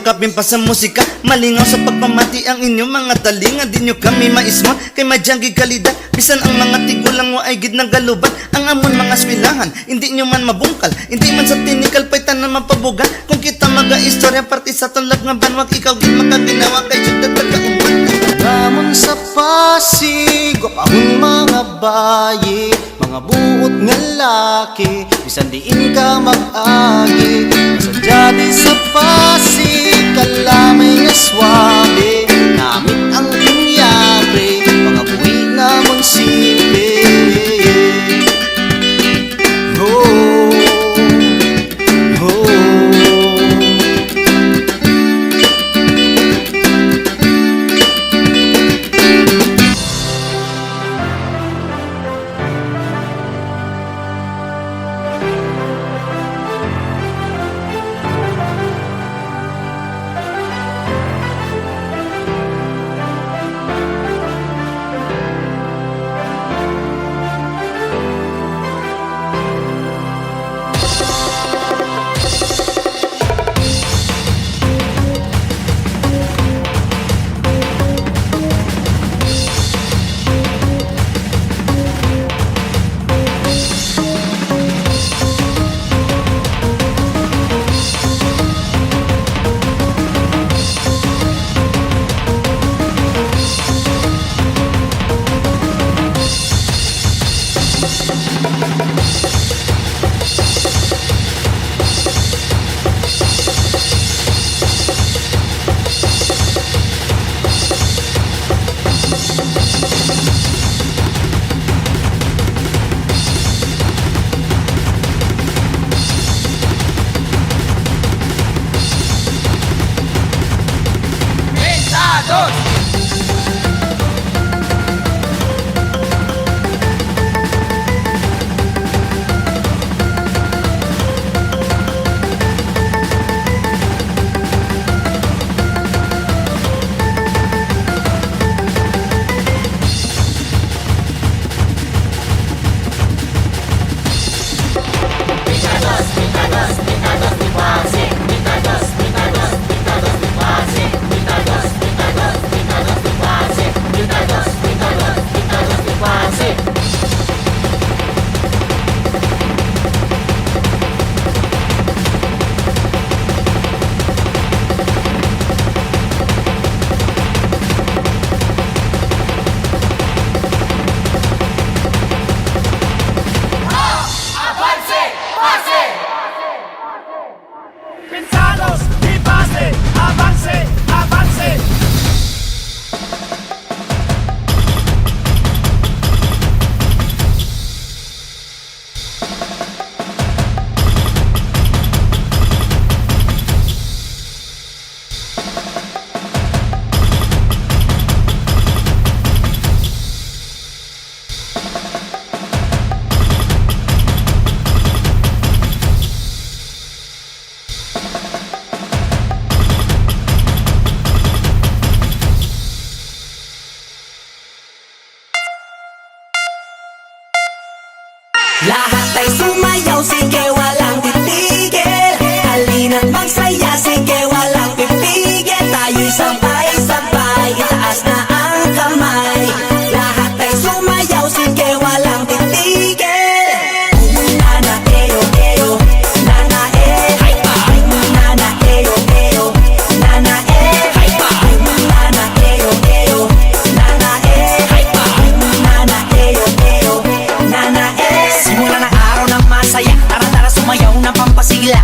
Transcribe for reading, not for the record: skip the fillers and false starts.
makapin pa sa musika. Malingaw sa pagpamati ang inyong mga talinga. Di nyo kami maismon kay madyanggi kalidad. Bisan ang mga tigulang mo ay gid ng galuban. Ang amon mga eskwelahan, hindi nyo man mabungkal. Hindi man sa tinikal pa'y tanan mapabuga. Kung kita maga-istorya parte sa tunlag nga banwag, ikaw gid makaginawa kay syudad pagkauman. Damon sa Pasig, wapahon mga bayi, mga buot nga laki, bisan diin ka mag-agi. Masadya di sa Pasig, kalamay nga swabe, namit ang linyabre, mga buwi namon simple. Oh, oh. Lahat ay sumayaw, sige walang titigil. Halina't magsaya, sige walang pipigil. Tayo'y sabay-sabay, itaas na ang kamay. Lahat ay sumayaw, sige walang titigil. Nana eyo eyo, nana eh. Nana eyo eyo, nana eh. Nana eyo eyo, nana eh. Nana eyo eyo, nana eh. Simula ng araw ng masaya, tara-tara sumayaw ng pampasigla.